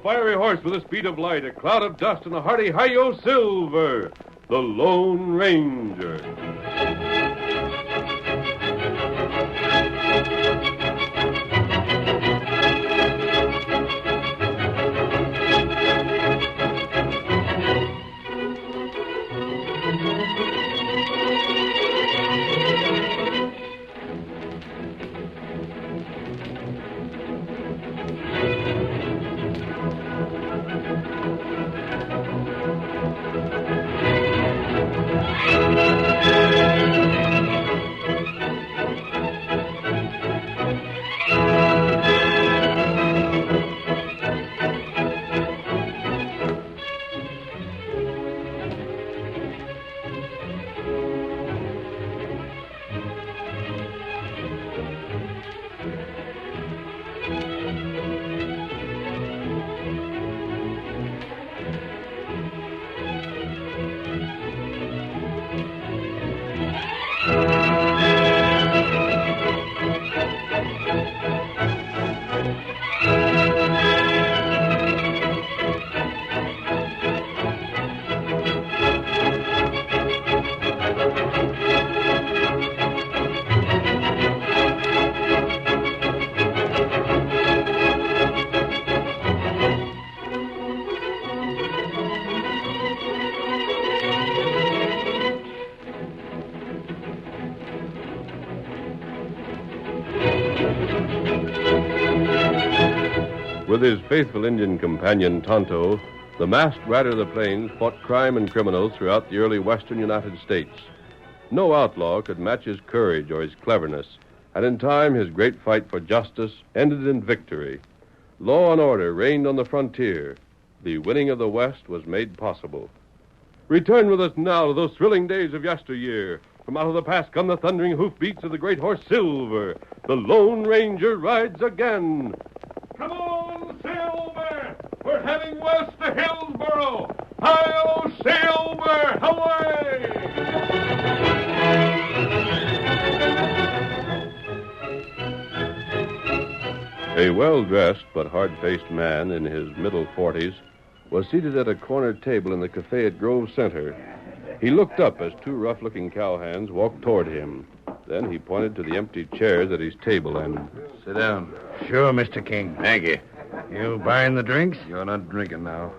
fiery horse with the speed of light, a cloud of dust, and a hearty hi-yo silver, the Lone Ranger. With his faithful Indian companion, Tonto, the masked rider of the plains fought crime and criminals throughout the early western United States. No outlaw could match his courage or his cleverness, and in time his great fight for justice ended in victory. Law and order reigned on the frontier. The winning of the West was made possible. Return with us now to those thrilling days of yesteryear. From out of the past come the thundering hoofbeats of the great horse Silver. The Lone Ranger rides again. Come on, Silver! We're heading west to Hillsboro! Hi-yo, Silver! Away! A well-dressed but hard-faced man in his middle 40s was seated at a corner table in the cafe at Grove Center. He looked up as two rough-looking cowhands walked toward him. Then he pointed to the empty chairs at his table and... Sit down. Sure, Mr. King. Thank you. You buying the drinks? You're not drinking now.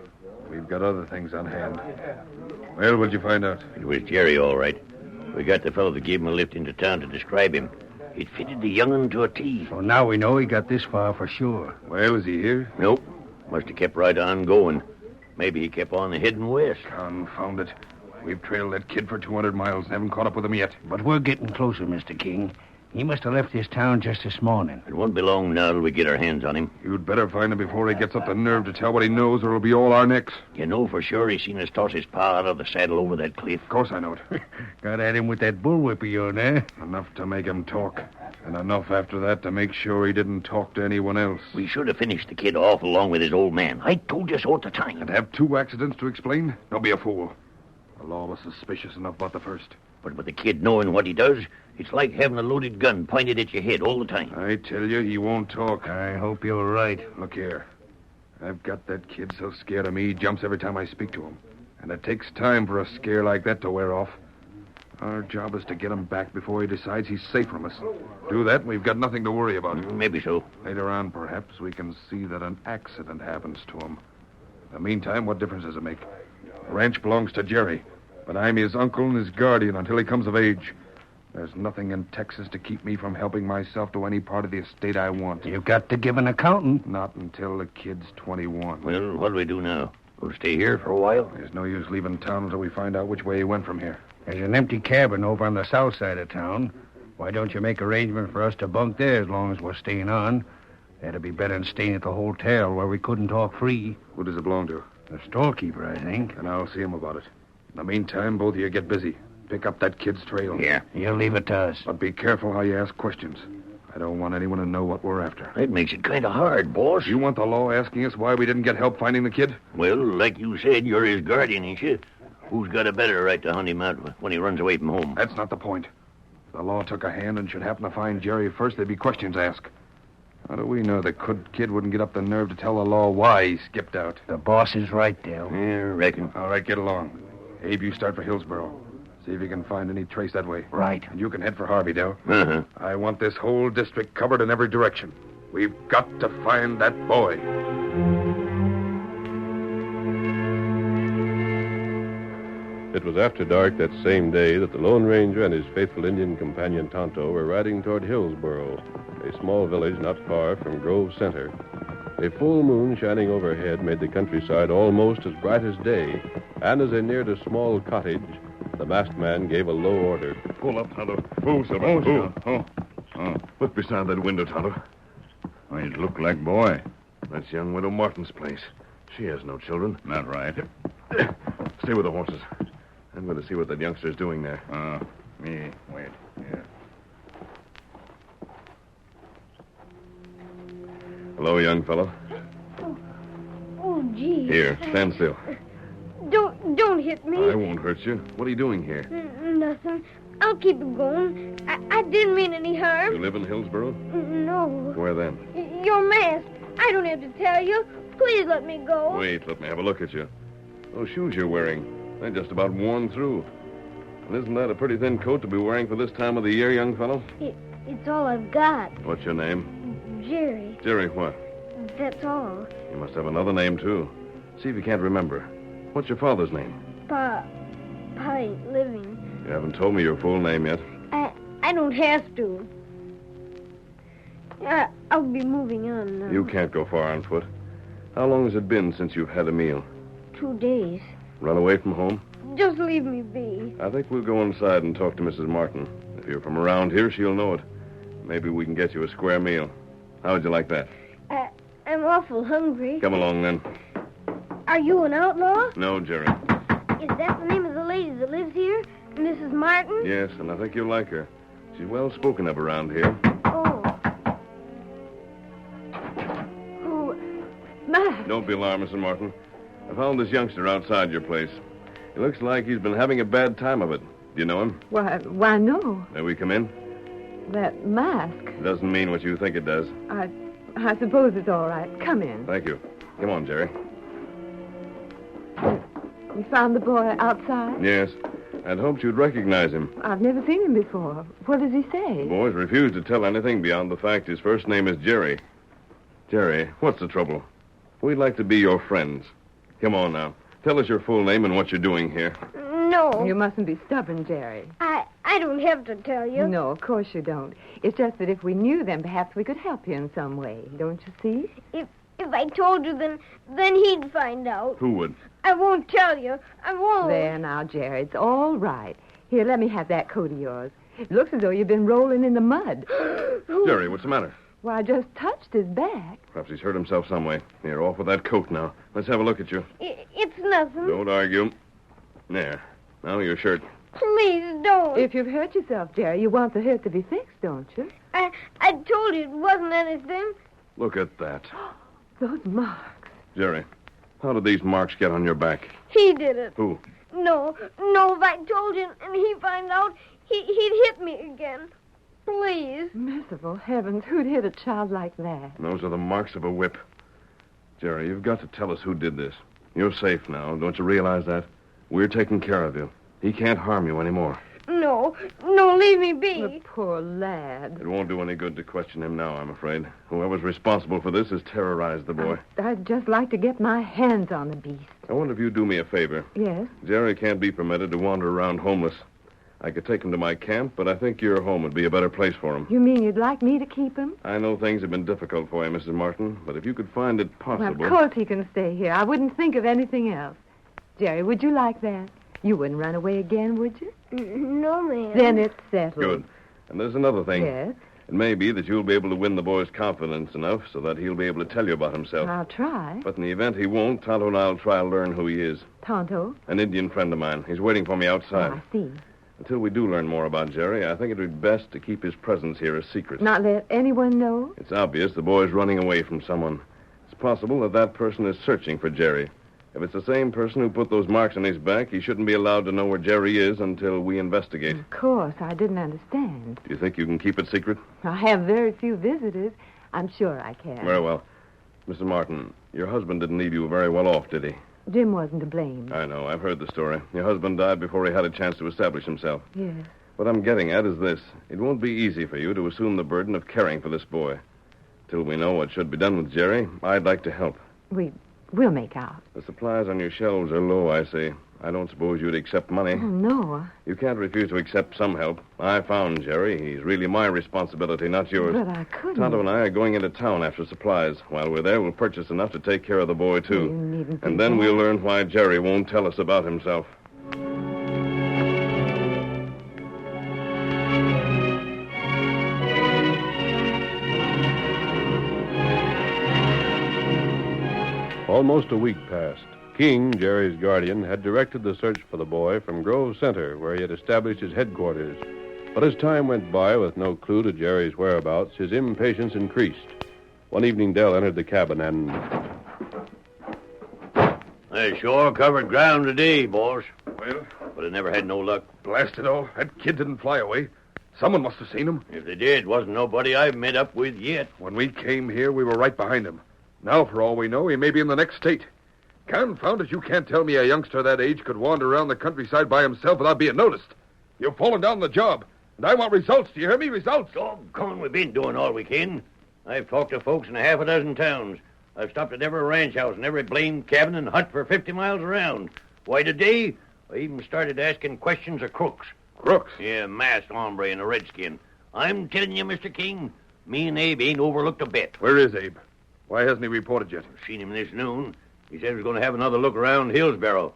We've got other things on hand. Well, what'd you find out? It was Jerry, all right. We got the fellow that gave him a lift into town to describe him. It fitted the young'un to a T. So now we know he got this far for sure. Well, is he here? Nope. Must have kept right on going. Maybe he kept on heading west. Confound it. We've trailed that kid for 200 miles and haven't caught up with him yet. But we're getting closer, Mr. King. He must have left this town just this morning. It won't be long now till we get our hands on him. You'd better find him before he gets up the nerve to tell what he knows, or it'll be all our necks. You know for sure he's seen us toss his pa out of the saddle over that cliff. Of course I know it. Got at him with that bullwhip of yours, eh? Enough to make him talk. And enough after that to make sure he didn't talk to anyone else. We should have finished the kid off along with his old man. I told you so at the time. And have two accidents to explain? Don't be a fool. The law was suspicious enough about the first. But with the kid knowing what he does, it's like having a loaded gun pointed at your head all the time. I tell you, he won't talk. I hope you're right. Look here. I've got that kid so scared of me, he jumps every time I speak to him. And it takes time for a scare like that to wear off. Our job is to get him back before he decides he's safe from us. Do that, and we've got nothing to worry about. Maybe so. Later on, perhaps, we can see that an accident happens to him. In the meantime, what difference does it make? The ranch belongs to Jerry, but I'm his uncle and his guardian until he comes of age. There's nothing in Texas to keep me from helping myself to any part of the estate I want. You've got to give an accountant. Not until the kid's 21. Well, what do we do now? We'll stay here for a while? There's no use leaving town until we find out which way he went from here. There's an empty cabin over on the south side of town. Why don't you make arrangement for us to bunk there as long as we're staying on? That'd be better than staying at the hotel where we couldn't talk free. Who does it belong to? The storekeeper, I think. And I'll see him about it. In the meantime, both of you get busy. Pick up that kid's trail. Yeah. You'll leave it to us. But be careful how you ask questions. I don't want anyone to know what we're after. That makes it kind of hard, boss. You want the law asking us why we didn't get help finding the kid? Well, like you said, you're his guardian, ain't you? Who's got a better right to hunt him out when he runs away from home? That's not the point. If the law took a hand and should happen to find Jerry first, there'd be questions asked. How do we know the kid wouldn't get up the nerve to tell the law why he skipped out? The boss is right, Dale. Yeah, reckon. All right, get along. Abe, you start for Hillsboro. See if you can find any trace that way. Right. And you can head for Harvey, Dale. Uh-huh. I want this whole district covered in every direction. We've got to find that boy. It was after dark that same day that the Lone Ranger and his faithful Indian companion Tonto were riding toward Hillsboro, a small village not far from Grove Center. A full moon shining overhead made the countryside almost as bright as day, and as they neared a small cottage, the masked man gave a low order. Pull up, Tonto. Move, Silver. Move. Look beside that window, Tonto. Well, it look like boy. That's young Widow Martin's place. She has no children. Not right. Stay with the horses. I'm going to see what that youngster's doing there. Me. Wait. Yeah. Hello, young fellow. Oh, gee. Here, stand still. Don't hit me. I won't hurt you. What are you doing here? Nothing. I'll keep it going. I didn't mean any harm. You live in Hillsboro? No. Where then? Your mask. I don't have to tell you. Please let me go. Wait, let me have a look at you. Those shoes you're wearing, they're just about worn through. And isn't that a pretty thin coat to be wearing for this time of the year, young fellow? It's all I've got. What's your name? Jerry. Jerry what? That's all. You must have another name, too. See if you can't remember. What's your father's name? Pa ain't living. You haven't told me your full name yet. I don't have to. I'll be moving on now. You can't go far on foot. How long has it been since you've had a meal? 2 days. Run away from home? Just leave me be. I think we'll go inside and talk to Mrs. Martin. If you're from around here, she'll know it. Maybe we can get you a square meal. How would you like that? I'm awful hungry. Come along, then. Are you an outlaw? No, Jerry. Is that the name of the lady that lives here? Mrs. Martin? Yes, and I think you'll like her. She's well spoken of around here. Oh. Matt. Don't be alarmed, Mrs. Martin. I found this youngster outside your place. It looks like he's been having a bad time of it. Do you know him? Why, no. May we come in? That mask. Doesn't mean what you think it does. I suppose it's all right. Come in. Thank you. Come on, Jerry. You found the boy outside? Yes. I'd hoped you'd recognize him. I've never seen him before. What does he say? The boy's refused to tell anything beyond the fact his first name is Jerry. Jerry, what's the trouble? We'd like to be your friends. Come on now. Tell us your full name and what you're doing here. No. You mustn't be stubborn, Jerry. I don't have to tell you. No, of course you don't. It's just that if we knew, then perhaps we could help you in some way. Don't you see? If I told you, then he'd find out. Who would? I won't tell you. I won't. There now, Jerry. It's all right. Here, let me have that coat of yours. It looks as though you've been rolling in the mud. Jerry, what's the matter? Well, I just touched his back. Perhaps he's hurt himself some way. Here, off with that coat now. Let's have a look at you. It's nothing. Don't argue. There. Now your shirt. Please don't. If you've hurt yourself, Jerry, you want the hurt to be fixed, don't you? I told you it wasn't anything. Look at that. Those marks. Jerry, how did these marks get on your back? He did it. Who? No, if I told you and he find out, he'd hit me again. Please. Merciful heavens, who'd hit a child like that? Those are the marks of a whip. Jerry, you've got to tell us who did this. You're safe now. Don't you realize that? We're taking care of you. He can't harm you anymore. No, leave me be. The poor lad. It won't do any good to question him now, I'm afraid. Whoever's responsible for this has terrorized the boy. I'd just like to get my hands on the beast. I wonder if you'd do me a favor. Yes? Jerry can't be permitted to wander around homeless. I could take him to my camp, but I think your home would be a better place for him. You mean you'd like me to keep him? I know things have been difficult for you, Mrs. Martin, but if you could find it possible... Well, of course he can stay here. I wouldn't think of anything else. Jerry, would you like that? You wouldn't run away again, would you? No, ma'am. Then it's settled. Good. And there's another thing. Yes? It may be that you'll be able to win the boy's confidence enough so that he'll be able to tell you about himself. I'll try. But in the event he won't, Tonto and I'll try to learn who he is. Tonto? An Indian friend of mine. He's waiting for me outside. Oh, I see. Until we do learn more about Jerry, I think it would be best to keep his presence here a secret. Not let anyone know? It's obvious the boy's running away from someone. It's possible that that person is searching for Jerry. If it's the same person who put those marks on his back, he shouldn't be allowed to know where Jerry is until we investigate. Of course, I didn't understand. Do you think you can keep it secret? I have very few visitors. I'm sure I can. Very well. Mrs. Martin, your husband didn't leave you very well off, did he? Jim wasn't to blame. I know. I've heard the story. Your husband died before he had a chance to establish himself. Yes. What I'm getting at is this. It won't be easy for you to assume the burden of caring for this boy. Till we know what should be done with Jerry, I'd like to help. We'll make out. The supplies on your shelves are low, I see. I don't suppose you'd accept money. Oh, no. You can't refuse to accept some help. I found Jerry. He's really my responsibility, not yours. But I couldn't. Tonto and I are going into town after supplies. While we're there, we'll purchase enough to take care of the boy, too. You needn't And think then that. we'll learn why Jerry won't tell us about himself. Almost a week passed. King, Jerry's guardian, had directed the search for the boy from Grove Center, where he had established his headquarters. But as time went by with no clue to Jerry's whereabouts, his impatience increased. One evening, Dell entered the cabin and... I sure covered ground today, boss. Well, But I never had no luck. blast it all. That kid didn't fly away. Someone must have seen him. If they did, wasn't nobody I've met up with yet. When we came here, we were right behind him. Now, for all we know, he may be in the next state. Confound it, you can't tell me a youngster that age could wander around the countryside by himself without being noticed. You've fallen down on the job, and I want results. Do you hear me? Results. Doggone, we've been doing all we can. I've talked to folks in a half a dozen towns. I've stopped at every ranch house and every blamed cabin and hut for 50 miles around. Why, today, I even started asking questions of crooks. Crooks. Yeah, masked hombre and a redskin. I'm telling you, Mr. King, me and Abe ain't overlooked a bit. Where is Abe? Why hasn't he reported yet? Seen him this noon. He said he was going to have another look around Hillsboro.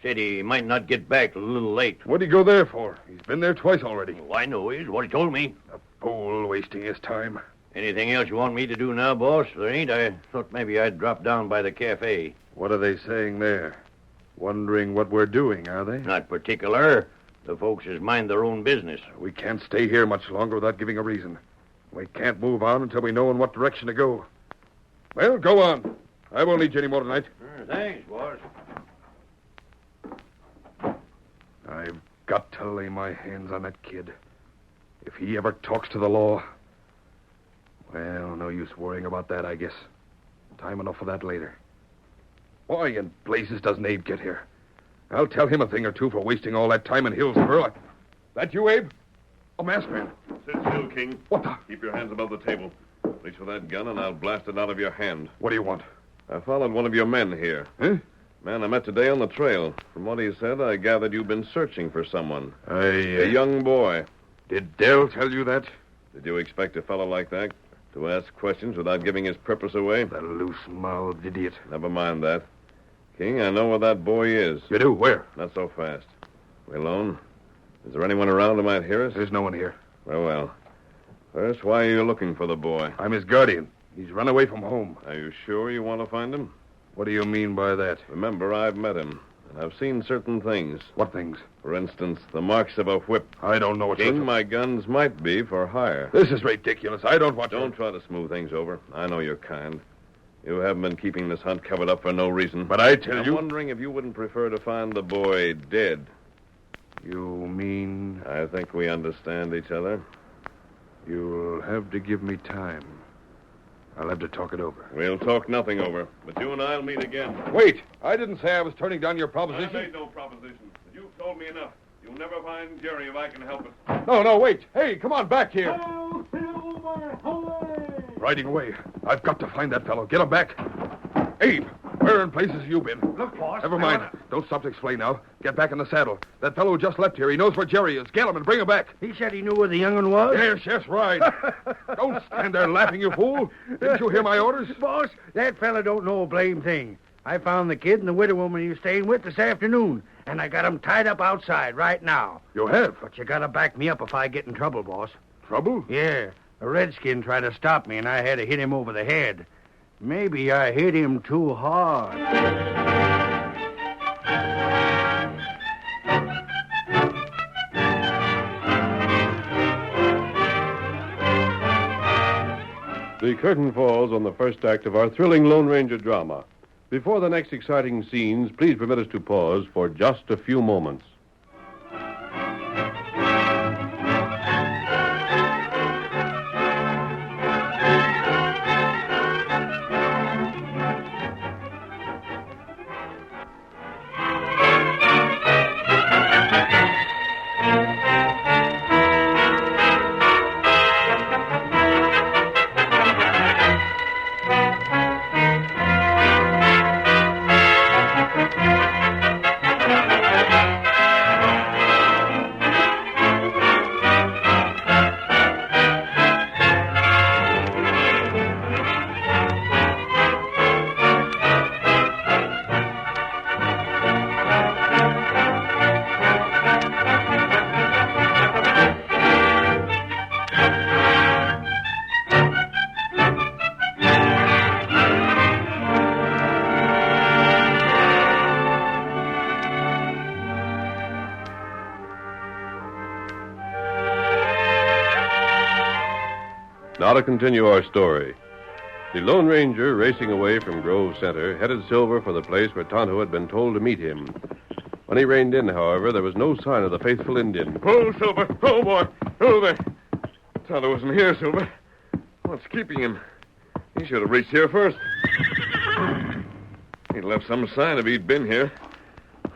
Said he might not get back till a little late. What'd he go there for? He's been there twice already. All I know is what he told me. A fool wasting his time. Anything else you want me to do now, boss? There ain't. I thought maybe I'd drop down by the cafe. What are they saying there? Wondering what we're doing, are they? Not particular. The folks is mind their own business. We can't stay here much longer without giving a reason. We can't move on until we know in what direction to go. Well, go on. I won't need you anymore tonight. Thanks, boss. I've got to lay my hands on that kid. If he ever talks to the law... Well, no use worrying about that, I guess. Time enough for that later. Why in blazes doesn't Abe get here? I'll tell him a thing or two for wasting all that time in Hillsboro. That you, Abe? Oh, masked man. Sit still, King. What the... Keep your hands above the table. Reach for that gun, and I'll blast it out of your hand. What do you want? I followed one of your men here. Huh? Man I met today on the trail. From what he said, I gathered you've been searching for someone. A A young boy. Did Dell tell you that? Did you expect a fellow like that to ask questions without giving his purpose away? The loose-mouthed idiot. Never mind that. King, I know where that boy is. You do? Where? Not so fast. We alone? Is there anyone around who might hear us? There's no one here. Very well. First, why are you looking for the boy? I'm his guardian. He's run away from home. Are you sure you want to find him? What do you mean by that? Remember, I've met him, and I've seen certain things. What things? For instance, the marks of a whip. I don't know what King, you're... my guns might be for hire. This is ridiculous. I don't want Don't try to smooth things over. I know you're kind. You haven't been keeping this hunt covered up for no reason. But I tell I'm you... wondering if you wouldn't prefer to find the boy dead. You mean... I think we understand each other. You'll have to give me time. I'll have to talk it over. We'll talk nothing over, but you and I'll meet again. Wait! I didn't say I was turning down your I proposition. made no proposition, but you've told me enough. You'll never find Jerry if I can help it. No, wait. Hey, come on, back here. Riding away. I've got to find that fellow. Get him back. Abe, where in places have you been? Look, boss. Never mind. Don't stop to explain now. Get back in the saddle. That fellow who just left here, he knows where Jerry is. Get him and bring him back. He said he knew where the young'un was? Yes, right. Don't stand there laughing, you fool. Didn't you hear my orders? Boss, that fella don't know a blame thing. I found the kid and the widow woman he was staying with this afternoon, and I got 'em tied up outside right now. You have? But you gotta back me up if I get in trouble, boss. Trouble? Yeah, a redskin tried to stop me, and I had to hit him over the head. Maybe I hit him too hard. The curtain falls on the first act of our thrilling Lone Ranger drama. Before the next exciting scenes, please permit us to pause for just a few moments. Now to continue our story. The Lone Ranger, racing away from Grove Center, headed Silver for the place where Tonto had been told to meet him. When he reined in, however, there was no sign of the faithful Indian. Oh, Silver. Oh, boy. Oh, there. Tonto wasn't here, Silver. What's keeping him? He should have reached here first. He'd left some sign if he'd been here.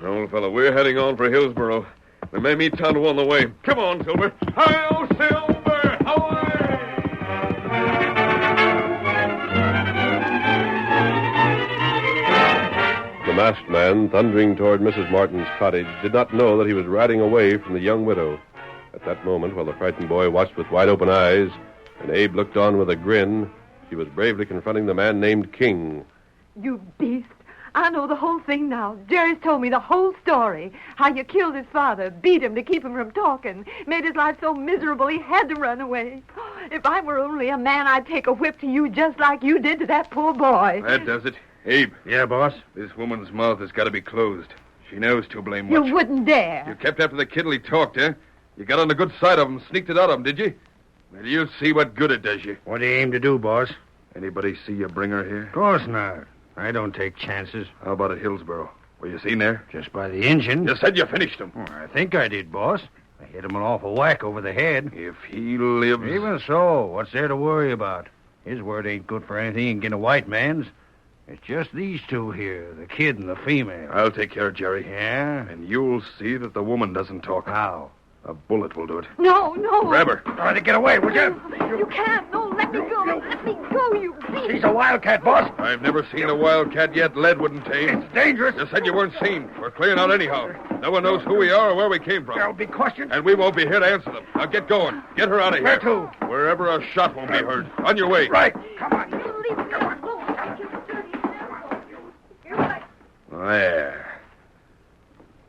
Old fellow, we're heading on for Hillsboro. We may meet Tonto on the way. Come on, Silver. Hi-yo, Silver! Away! The masked man, thundering toward Mrs. Martin's cottage, did not know that he was riding away from the young widow. At that moment, while the frightened boy watched with wide-open eyes, and Abe looked on with a grin, he was bravely confronting the man named King. You beast. I know the whole thing now. Jerry's told me the whole story. How you killed his father, beat him to keep him from talking, made his life so miserable he had to run away. If I were only a man, I'd take a whip to you just like you did to that poor boy. That does it. Abe. Yeah, boss? This woman's mouth has got to be closed. She knows too blame You much. wouldn't dare. You kept after the kid till he talked, eh? You got on the good side of him, sneaked it out of him, did you? Well, you see what good it does you. What do you aim to do, boss? Anybody see you bring her here? Of course not. I don't take chances. How about at Hillsboro? Were you seen there? Just by the engine. You said you finished him. Oh, I think I did, boss. I hit him an awful whack over the head. If he lives... Even so, what's there to worry about? His word ain't good for anything against a white man's. It's just these two here, the kid and the female. I'll take care of Jerry. Yeah? And you'll see that the woman doesn't talk. How? A bullet will do it. No. Grab her. Try to get away, would you? You can't. No, let me go. Let me go, you beast. She's a wildcat, boss. I've never seen a wildcat yet lead wouldn't tame. It's dangerous. You said you weren't seen. We're clearing out anyhow. No one knows who we are or where we came from. There'll be questions. And we won't be here to answer them. Now get going. Get her out of here. Where to? Wherever a shot won't be heard. On your way. Right. Come on. Leave me alone. You're right. There.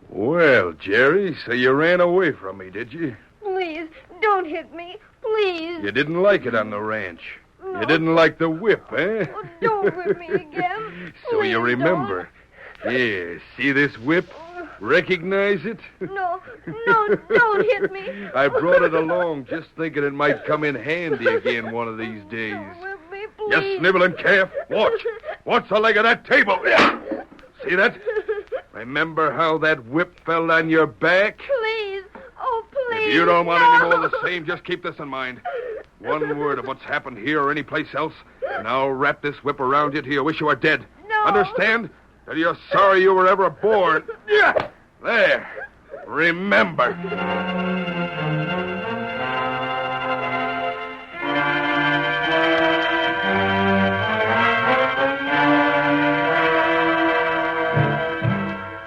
Well, Jerry, so you ran away from me, did you? Please, don't hit me. Please. You didn't like it on the ranch. No. You didn't like the whip, eh? Oh, don't whip me again. So Please you remember. Yeah, see this whip? Recognize it? No, don't hit me. I brought it along just thinking it might come in handy again one of these days. Don't whip me, please. You sniveling calf. Watch. Watch the leg of that table. See that? Remember how that whip fell on your back? Please. Oh, please. If you don't want no. any more of the same, just keep this in mind. One word of what's happened here or any place else, and I'll wrap this whip around you till you wish you were dead. No. Understand? Till you're sorry you were ever born. Yeah. There. Remember.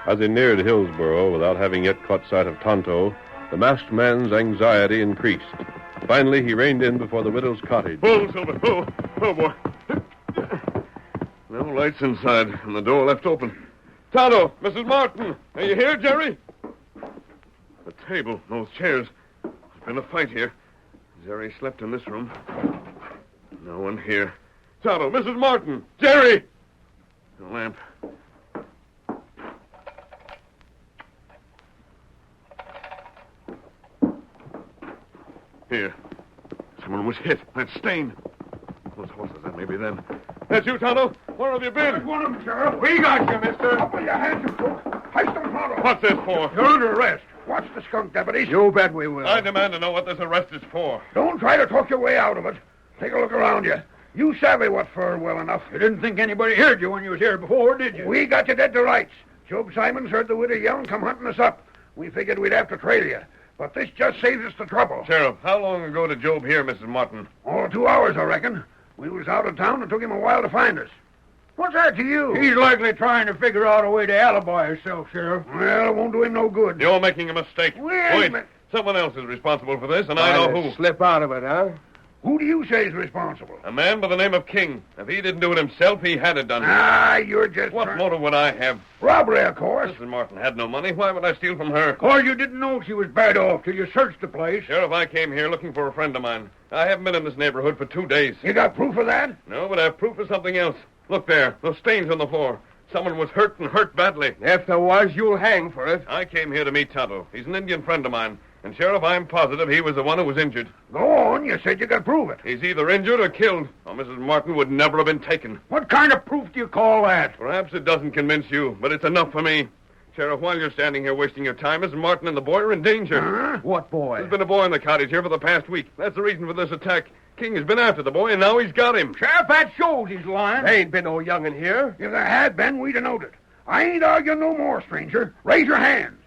As he neared Hillsboro, without having yet caught sight of Tonto, the masked man's anxiety increased. Finally, he reined in before the widow's cottage. Oh, Silver. Oh, boy. No lights inside, and the door left open. Tonto, Mrs. Martin, are you here, Jerry? The table, those chairs. There's been a fight here. Jerry slept in this room. No one here. Tonto, Mrs. Martin, Jerry! The lamp. Here. Someone was hit. That stain. Those horses, that may be them. That's you, Tonto? Where have you been? One of them, Sheriff. We got you, mister. Up with your hands, you fool. Heist them, Tonto. What's this for? You're under arrest. Watch the skunk deputies. You bet we will. I demand to know what this arrest is for. Don't try to talk your way out of it. Take a look around you. You savvy what for well enough. You didn't think anybody heard you when you was here before, did you? We got you dead to rights. Job Simons heard the widow yell and come hunting us up. We figured we'd have to trail you. But this just saves us the trouble. Sheriff, how long ago did Job hear Mrs. Martin? Oh, 2 hours, I reckon. We was out of town and took him a while to find us. What's that to you? He's likely trying to figure out a way to alibi himself, Sheriff. Well, it won't do him no good. You're making a mistake. Wait. Someone else is responsible for this, and I know who. Slip out of it, huh? Who do you say is responsible? A man by the name of King. If he didn't do it himself, he had it done. You're just What motive would I have? Robbery, of course. Mrs. Martin had no money. Why would I steal from her? Or you didn't know she was bad off till you searched the place. Sheriff, I came here looking for a friend of mine. I haven't been in this neighborhood for 2 days. You got proof of that? No, but I have proof of something else. Look there, those stains on the floor. Someone was hurt badly. If there was, you'll hang for it. I came here to meet Tonto. He's an Indian friend of mine. And, Sheriff, I'm positive he was the one who was injured. Go on. You said you could prove it. He's either injured or killed, or Mrs. Martin would never have been taken. What kind of proof do you call that? Perhaps it doesn't convince you, but it's enough for me. Sheriff, while you're standing here wasting your time, Mrs. Martin and the boy are in danger. Huh? What boy? There's been a boy in the cottage here for the past week. That's the reason for this attack. King has been after the boy, and now he's got him. Sheriff, that shows he's lying. There ain't been no young'un here. If there had been, we'd have known it. I ain't arguing no more, stranger. Raise your hands.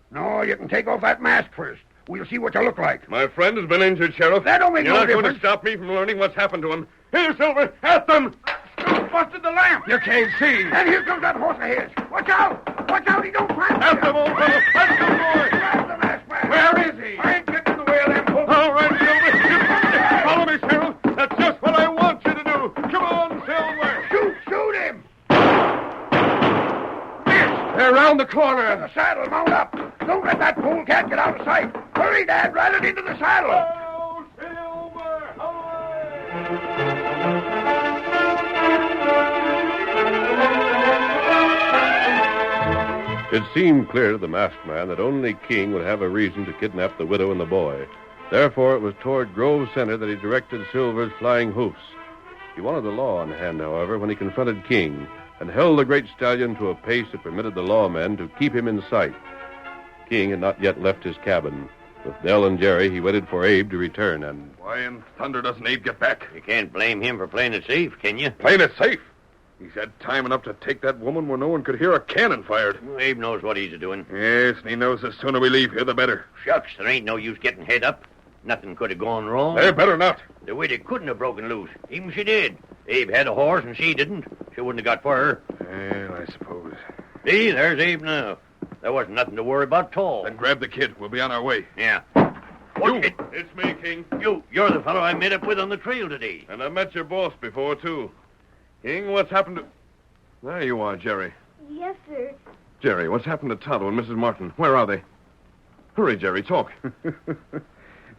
No, you can take off that mask first. We'll see what you look like. My friend has been injured, Sheriff. That don't make You're no not going to difference. stop me from learning what's happened to him. Here, Silver, at them! Busted the lamp. You can't see. And here comes that horse of his. Watch out! Watch out, he don't climb. At them, old fellow! At them, boy! Grab the masked man. Where is he? I ain't getting in the way of them folks. All right, Silver. Follow me, Sheriff. That's just what I want you to do. Come on, Silver. Shoot him. They're around the The corner. saddle, mount up. Don't let that polecat get out of sight. Hurry, Dad, ride it into the saddle. Oh, Silver! It seemed clear to the masked man that only King would have a reason to kidnap the widow and the boy. Therefore, it was toward Grove Center that he directed Silver's flying hoofs. He wanted the law on hand, however, when he confronted King and held the great stallion to a pace that permitted the lawmen to keep him in sight. King had not yet left his cabin. With Dell and Jerry, he waited for Abe to return, and Why in thunder doesn't Abe get back? You can't blame him for playing it safe, can you? Playing it safe. He's had time enough to take that woman where no one could hear a cannon fired. Well, Abe knows what he's doing. Yes, and he knows the sooner we leave here, the better. Shucks, there ain't no use getting head up. Nothing could have gone wrong. They better not. The widow couldn't have broken loose. Even she did. Abe had a horse and she didn't. She wouldn't have got for her. Well, I suppose. See, there's Abe now. There wasn't nothing to worry about at all. Then grab the kid. We'll be on our way. Yeah. Watch it. It's me, King. You're the fellow I met up with on the trail today. And I met your boss before, too. King, what's happened to... There you are, Jerry. Yes, sir. Jerry, what's happened to Tonto and Mrs. Martin? Where are they? Hurry, Jerry, talk.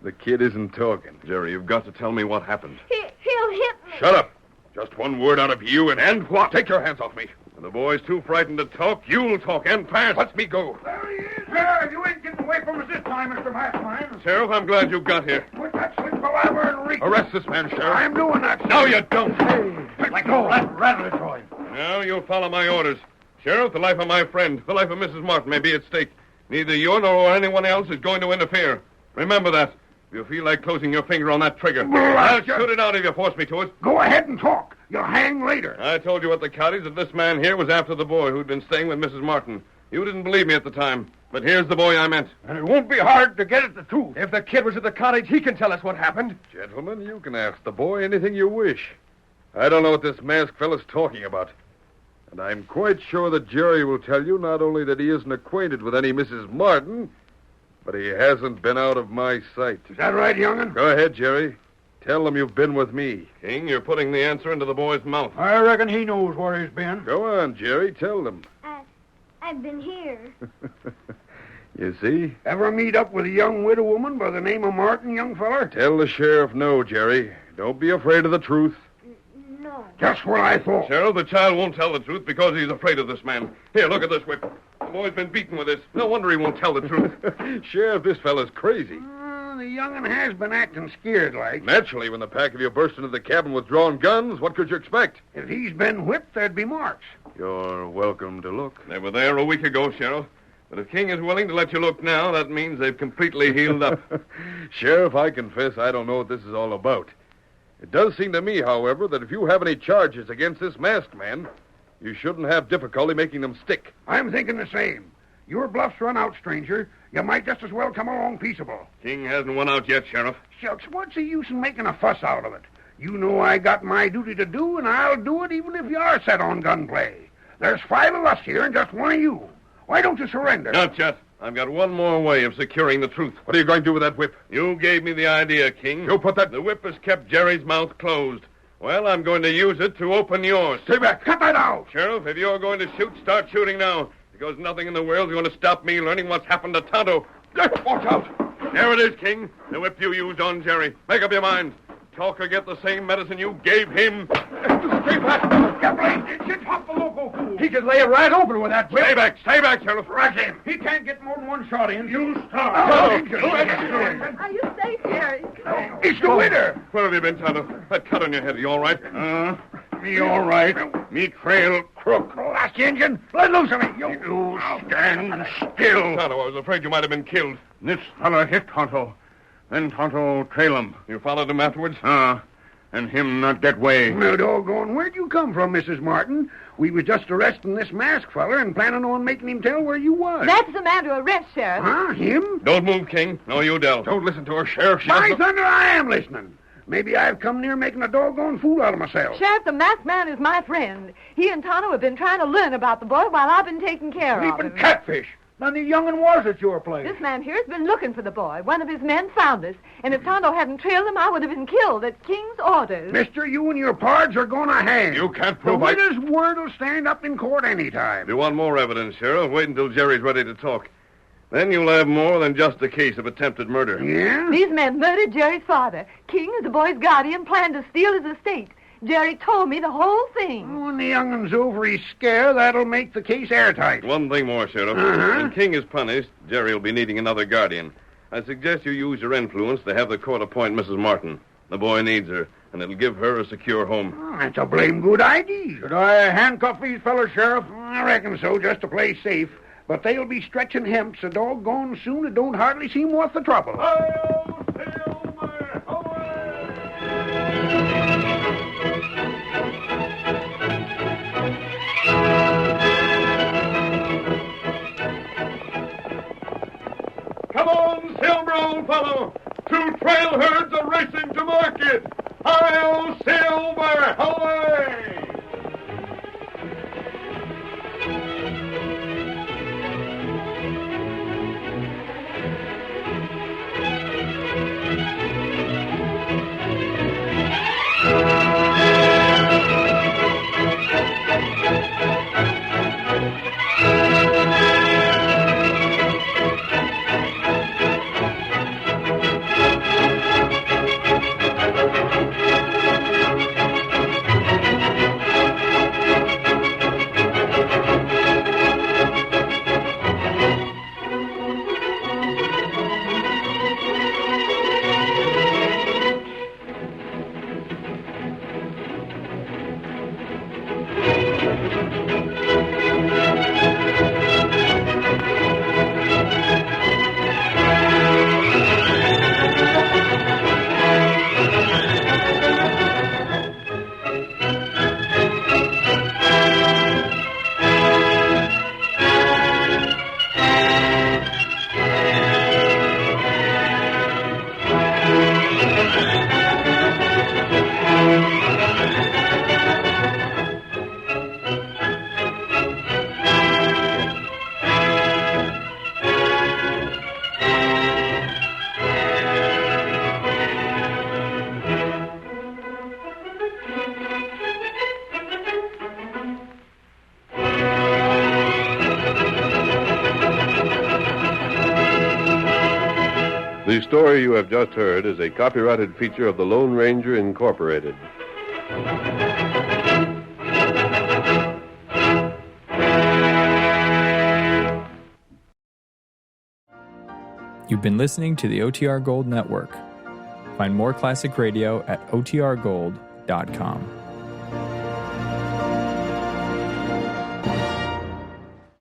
The kid isn't talking. Jerry, you've got to tell me what happened. He'll hit me. Shut up. Just one word out of you and what? Take your hands off me. When the boy's too frightened to talk, you'll talk and fast. Let me go. There he is. There, you ain't getting away from us this time, Mr. Maskman. Sheriff, I'm glad you got here. Put that slip palaver and reach. Arrest this man, Sheriff. I'm doing that, sir. No, you don't. Let go. Rattle it for him. Now you'll follow my orders. Sheriff, the life of my friend, the life of Mrs. Martin may be at stake. Neither you nor anyone else is going to interfere. Remember that. If you feel like closing your finger on that trigger, I'll shoot it out if you force me to it. Go ahead and talk. You'll hang later. I told you at the cottage that this man here was after the boy who'd been staying with Mrs. Martin. You didn't believe me at the time, but here's the boy I meant. And it won't be hard to get at the truth. If the kid was at the cottage, he can tell us what happened. Gentlemen, you can ask the boy anything you wish. I don't know what this masked fellow's talking about. And I'm quite sure that Jerry will tell you not only that he isn't acquainted with any Mrs. Martin, but he hasn't been out of my sight. Is that right, young'un? Go ahead, Jerry. Tell them you've been with me. King, you're putting the answer into the boy's mouth. I reckon he knows where he's been. Go on, Jerry. Tell them. I've been here. You see? Ever meet up with a young widow woman by the name of Martin, young feller? Tell the sheriff no, Jerry. Don't be afraid of the truth. No. Just what I thought. Sheriff, the child won't tell the truth because he's afraid of this man. Here, look at this whip. The boy's been beaten with this. No wonder he won't tell the truth. Sheriff, this fellow's crazy. The young'un has been acting scared like. Naturally, when the pack of you burst into the cabin with drawn guns, what could you expect? If he's been whipped, there'd be marks. You're welcome to look. They were there a week ago, Sheriff. But if King is willing to let you look now, that means they've completely healed up. Sheriff, I confess I don't know what this is all about. It does seem to me, however, that if you have any charges against this masked man, you shouldn't have difficulty making them stick. I'm thinking the same. Your bluff's run out, stranger. You might just as well come along peaceable. King hasn't won out yet, Sheriff. Shucks, what's the use in making a fuss out of it? You know I got my duty to do, and I'll do it even if you are set on gunplay. There's 5 of us here and just 1 of you. Why don't you surrender? Not yet. I've got one more way of securing the truth. What are you going to do with that whip? You gave me the idea, King. You put that... The whip has kept Jerry's mouth closed. Well, I'm going to use it to open yours. Stay back. Cut that out. Sheriff, if you're going to shoot, start shooting now. Because nothing in the world's going to stop me learning what's happened to Tonto. Watch out. There it is, King. The whip you used on Jerry. Make up your mind. talk or get the same medicine you gave him. Stay back. You blamed Injun. Pop the loco fool. He could lay it right open with that whip. Stay back, Sheriff. Rack him. He can't get more than one shot in. You stop. Are you safe, Jerry? It's the winner. Where have you been, Tonto? That cut on your head, are you all right? Me all right. Me trail crook. Last Injun. Let loose of me. You stand still. Tonto, I was afraid you might have been killed. This fellow hit Tonto. Then Tonto trail him. You followed him afterwards? And him not get way. Now, doggone, where'd you come from, Mrs. Martin? We was just arresting this masked feller and planning on making him tell where you was. That's the man to arrest, Sheriff. Huh? Him? Don't move, King. No, you, Del. Don't listen to her, Sheriff. She By doesn't- thunder, I am listening. Maybe I've come near making a doggone fool out of myself. Sheriff, the masked man is my friend. He and Tonto have been trying to learn about the boy while I've been taking care of Sleeping him. catfish. None of the young'un was at your place. This man here has been looking for the boy. One of his men found us. And if Tonto hadn't trailed him, I would have been killed at King's orders. Mister, you and your pards are going to hang. You can't The prove winner's word will stand up in court any time. If you want more evidence, Sheriff, wait until Jerry's ready to talk. Then you'll have more than just a case of attempted murder. Yeah? These men murdered Jerry's father. King, as the boy's guardian, planned to steal his estate. Jerry told me the whole thing. When the young'un's over his scare, that'll make the case airtight. One thing more, Sheriff. Uh-huh. When King is punished, Jerry will be needing another guardian. I suggest you use your influence to have the court appoint Mrs. Martin. The boy needs her, and it'll give her a secure home. Oh, that's a blame good idea. Should I handcuff these fellas, Sheriff? I reckon so, just to play safe. But they'll be stretching hemp so doggone soon it don't hardly seem worth the trouble. Come on, Silver, old fellow! 2 trail herds are racing to market! Hi-yo, Silver! Away! The story you have just heard is a copyrighted feature of the Lone Ranger Incorporated. You've been listening to the OTR Gold Network. Find more classic radio at otrgold.com.